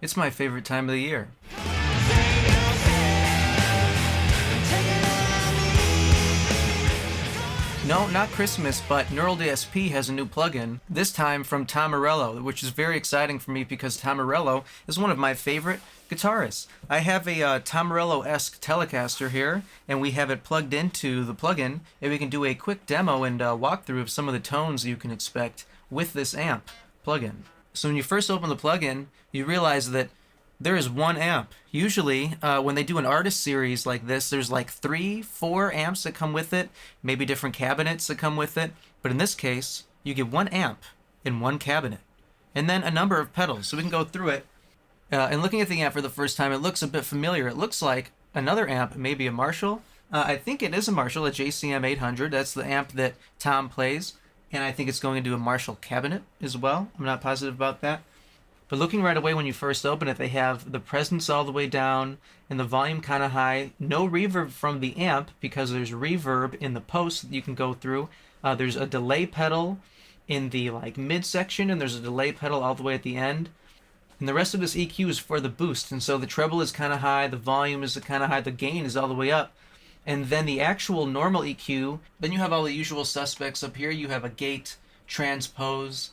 It's my favorite time of the year. No, not Christmas, but Neural DSP has a new plugin, this time from Tom Morello, which is very exciting for me because Tom Morello is one of my favorite guitarists. I have a Tom Morello-esque Telecaster here, and we have it plugged into the plugin, and we can do a quick demo and walkthrough of some of the tones you can expect with this amp plugin. So when you first open the plugin, you realize that there is one amp. Usually, when they do an artist series like this, there's like 3-4 amps that come with it, maybe different cabinets that come with it. But in this case, you get one amp in one cabinet, and then a number of pedals. So we can go through it. And looking at the amp for the first time, it looks a bit familiar. It looks like another amp, maybe a Marshall. I think it is a Marshall, a JCM 800. That's the amp that Tom plays. And I think it's going into a Marshall cabinet as well. I'm not positive about that. But looking right away when you first open it, they have the presence all the way down and the volume kind of high. No reverb from the amp because there's reverb in the post that you can go through. There's a delay pedal in the midsection, and there's a delay pedal all the way at the end. And the rest of this EQ is for the boost. And so the treble is kind of high, the volume is kind of high, the gain is all the way up. And then the actual normal EQ, then you have all the usual suspects up here. You have a gate, transpose.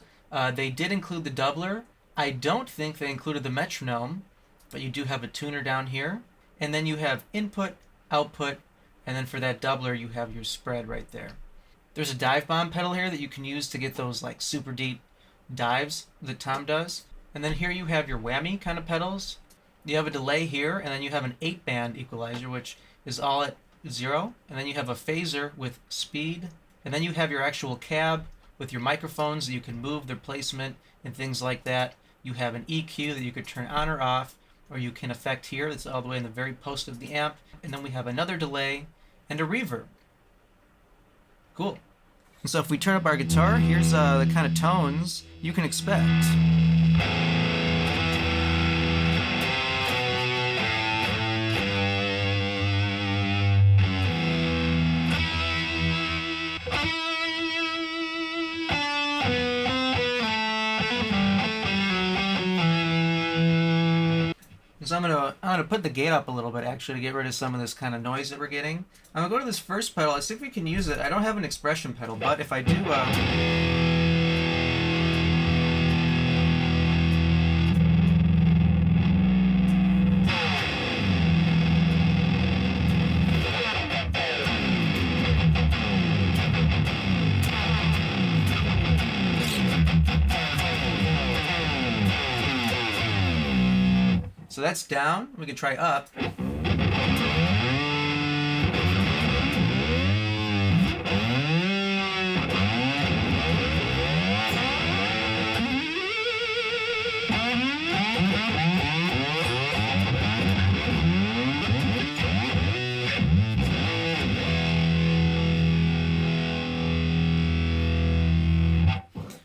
They did include the doubler. I don't think they included the metronome, but you do have a tuner down here. And then you have input, output, and then for that doubler, you have your spread right there. There's a dive bomb pedal here that you can use to get those super deep dives that Tom does. And then here you have your whammy kind of pedals. You have a delay here, and then you have an 8-band equalizer, which is all at 0. And then you have a phaser with speed. And then you have your actual cab with your microphones that you can move their placement and things like that. You have an EQ that you could turn on or off, or you can affect here. That's all the way in the very post of the amp. And then we have another delay and a reverb. Cool. And so if we turn up our guitar, here's the kind of tones you can expect. So I'm gonna put the gate up a little bit actually to get rid of some of this kind of noise that we're getting. I'm gonna go to this first pedal. Let's see if we can use it. I don't have an expression pedal, but if I do, so that's down. We can try up.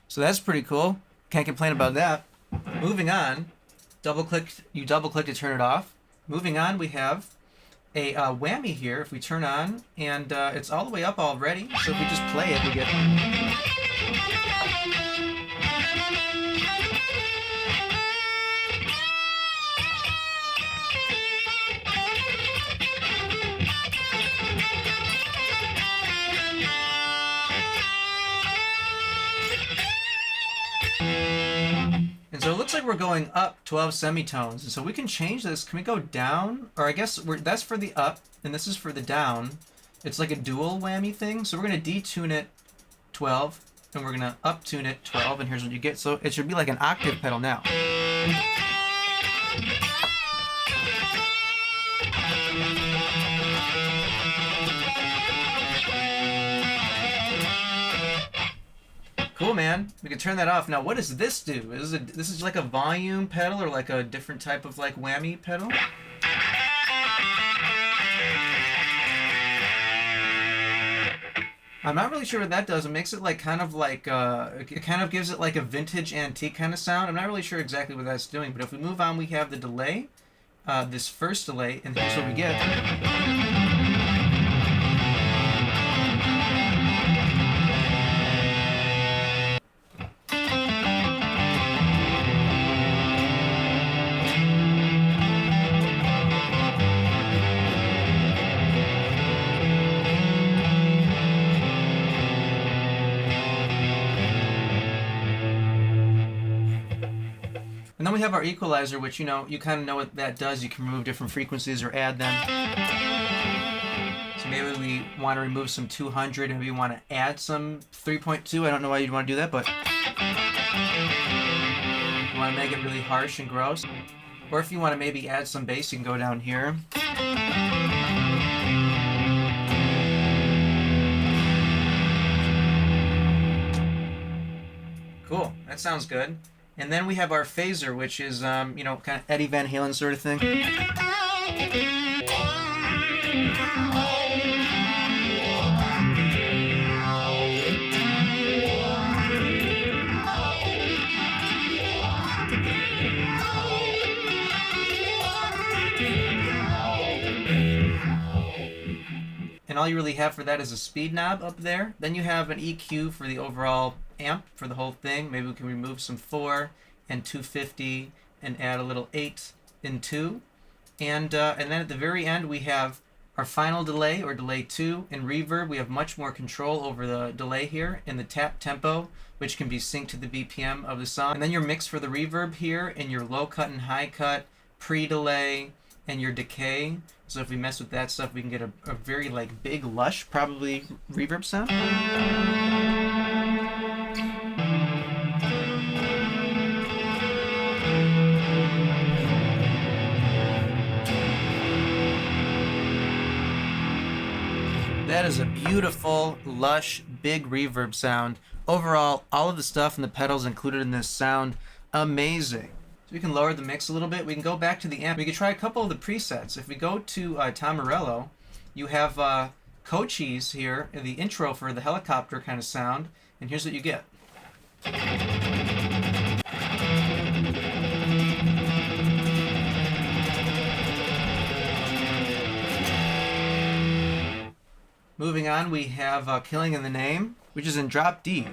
So that's pretty cool. Can't complain about that. Moving on. You double click to turn it off. Moving on, we have a whammy here. If we turn on, and it's all the way up already. So if we just play it, we get. So it looks like we're going up 12 semitones, and so we can change this. Can we go down? Or I guess that's for the up, and this is for the down. It's like a dual whammy thing. So we're going to detune it 12, and we're going to uptune it 12, and here's what you get. So it should be like an octave pedal now. Cool, man. We can turn that off. Now, what does this do? This is like a volume pedal or like a different type of whammy pedal? I'm not really sure what that does. It makes it it kind of gives it like a vintage antique kind of sound. I'm not really sure exactly what that's doing, but if we move on, we have the delay, this first delay, and here's what we get. then we have our equalizer, which, you know, you kind of know what that does. You can remove different frequencies or add them. So maybe we want to remove some 200, maybe we want to add some 3.2. I don't know why you'd want to do that, but you want to make it really harsh and gross. Or if you want to maybe add some bass, you can go down here. Cool, that sounds good. And then we have our phaser, which is, you know, kind of Eddie Van Halen sort of thing. And all you really have for that is a speed knob up there. Then you have an EQ for the overall amp for the whole thing. Maybe we can remove some 4 and 250 and add a little 8 and 2. And then at the very end we have our final delay, or delay 2. In reverb we have much more control over the delay here in the tap tempo, which can be synced to the BPM of the song. And then your mix for the reverb here, and your low cut and high cut, pre-delay, and your decay. So if we mess with that stuff, we can get a very like big, lush, probably reverb sound. That is a beautiful, lush, big reverb sound. Overall, all of the stuff and the pedals included in this sound, amazing. So we can lower the mix a little bit. We can go back to the amp. We can try a couple of the presets. If we go to Tom Morello, you have Cochise here, the intro for the helicopter kind of sound, and here's what you get. Moving on, we have Killing in the Name, which is in drop D.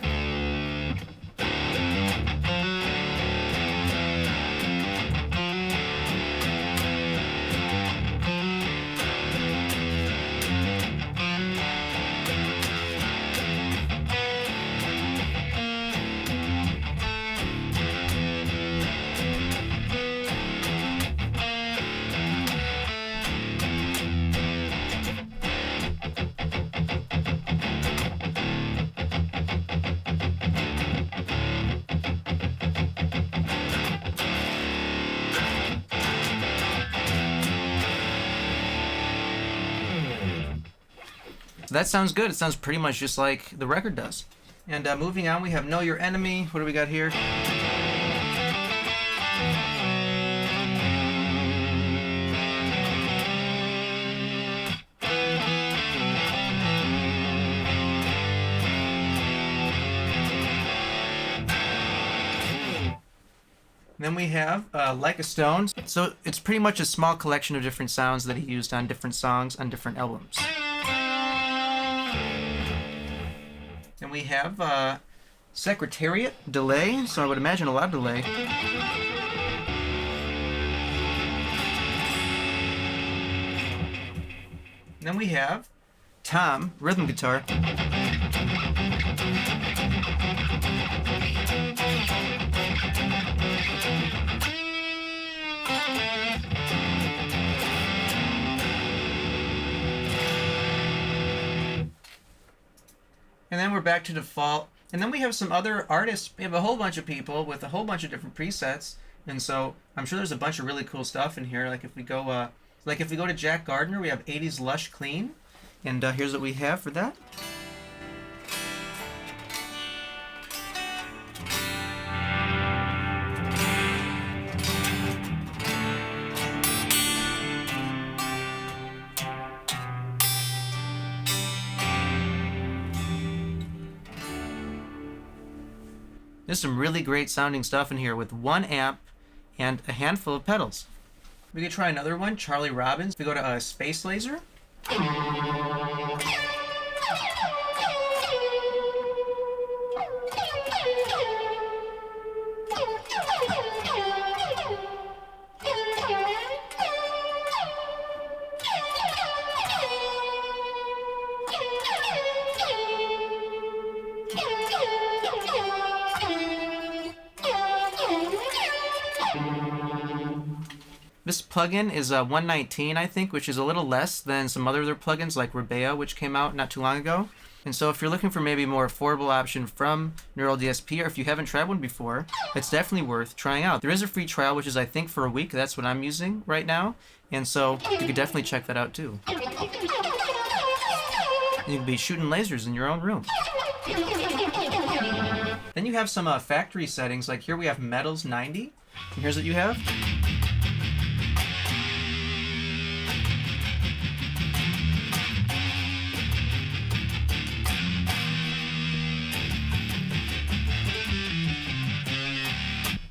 So that sounds good. It sounds pretty much just like the record does. And moving on, we have Know Your Enemy. What do we got here? Then we have Like a Stone. So it's pretty much a small collection of different sounds that he used on different songs on different albums. Then we have Secretariat, delay, so I would imagine a lot of delay. Then we have Tom, rhythm guitar. And then we're back to default. And then we have some other artists. We have a whole bunch of people with a whole bunch of different presets. And so I'm sure there's a bunch of really cool stuff in here. Like if we go to Jack Gardner, we have 80s Lush Clean. And here's what we have for that. There's some really great sounding stuff in here with one amp and a handful of pedals. We could try another one, Charlie Robbins. We go to Space Laser. This plugin is $119, I think, which is a little less than some other plugins like Reverb, which came out not too long ago. And so if you're looking for maybe a more affordable option from Neural DSP, or if you haven't tried one before, it's definitely worth trying out. There is a free trial, which is I think for a week. That's what I'm using right now. And so you could definitely check that out too. You can be shooting lasers in your own room. Then you have some factory settings, like here we have Metals 90. And here's what you have.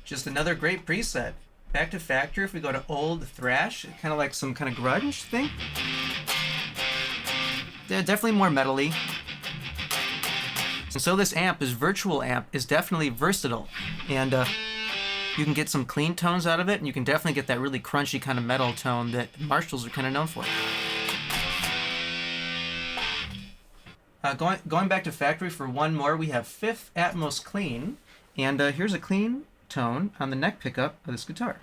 Just another great preset. Back to factory, if we go to old thrash, kind of like some kind of grunge thing. Yeah, definitely more metally. And so this amp, this virtual amp, is definitely versatile. And you can get some clean tones out of it, and you can definitely get that really crunchy kind of metal tone that Marshalls are kind of known for. Going back to factory for one more, we have Fifth Atmos Clean. And here's a clean tone on the neck pickup of this guitar.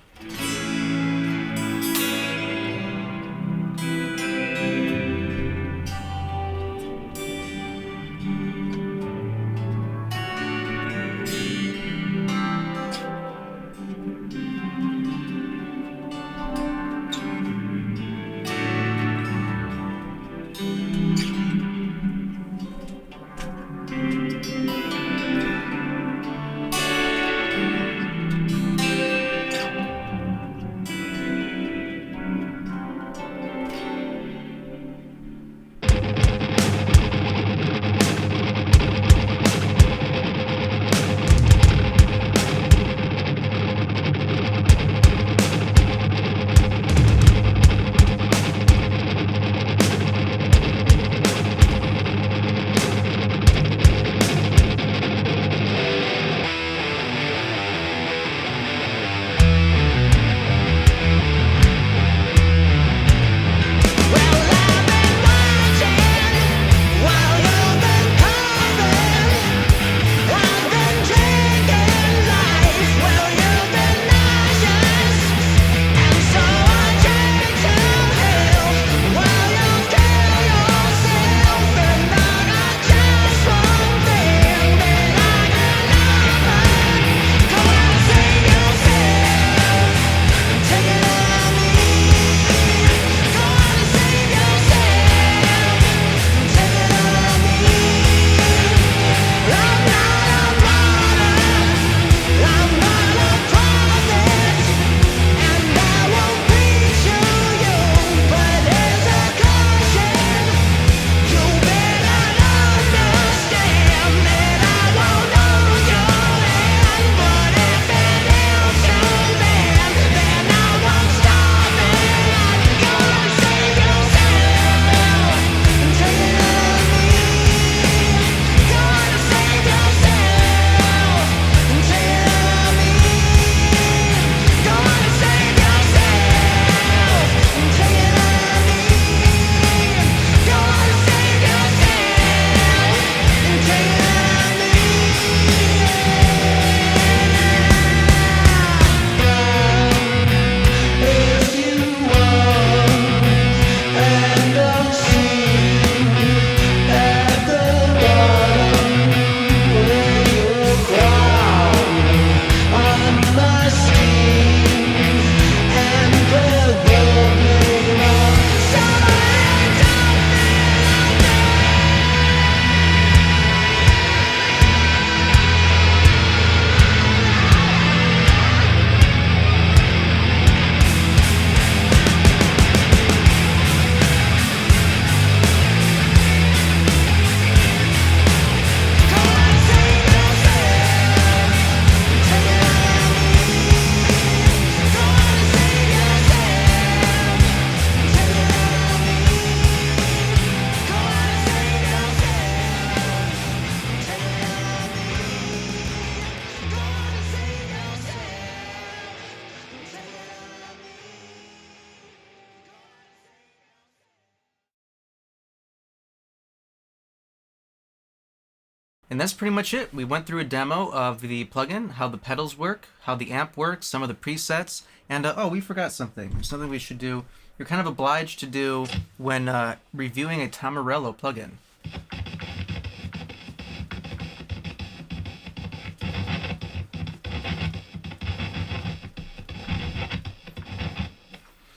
And that's pretty much it. We went through a demo of the plugin, how the pedals work, how the amp works, some of the presets, and oh, we forgot something. Something we should do. You're kind of obliged to do when reviewing a Tom Morello plugin.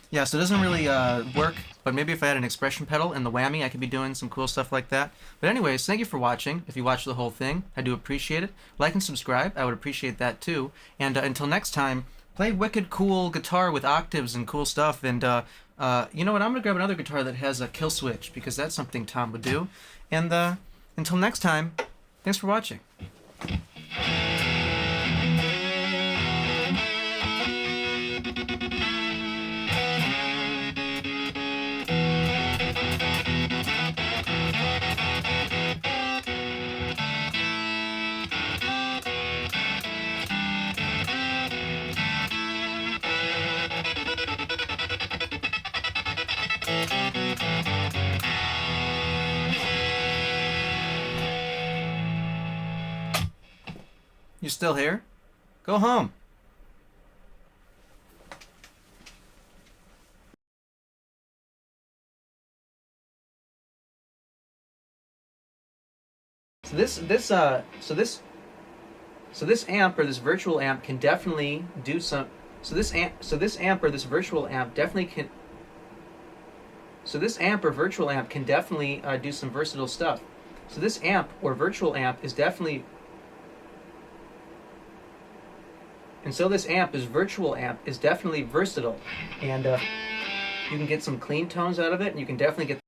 Yeah, so it doesn't really work, but maybe if I had an expression pedal and the whammy, I could be doing some cool stuff like that. But anyways, thank you for watching. If you watched the whole thing, I do appreciate it. Like and subscribe, I would appreciate that too. And until next time, play wicked cool guitar with octaves and cool stuff. And you know what, I'm going to grab another guitar that has a kill switch, because that's something Tom would do. And until next time, thanks for watching. You still here? Go home. So this amp or this virtual amp can definitely do some. So this amp or this virtual amp definitely can. So this amp or virtual amp can definitely do some versatile stuff. So this amp or virtual amp is definitely. And so this amp, this virtual amp, is definitely versatile, and you can get some clean tones out of it, and you can definitely get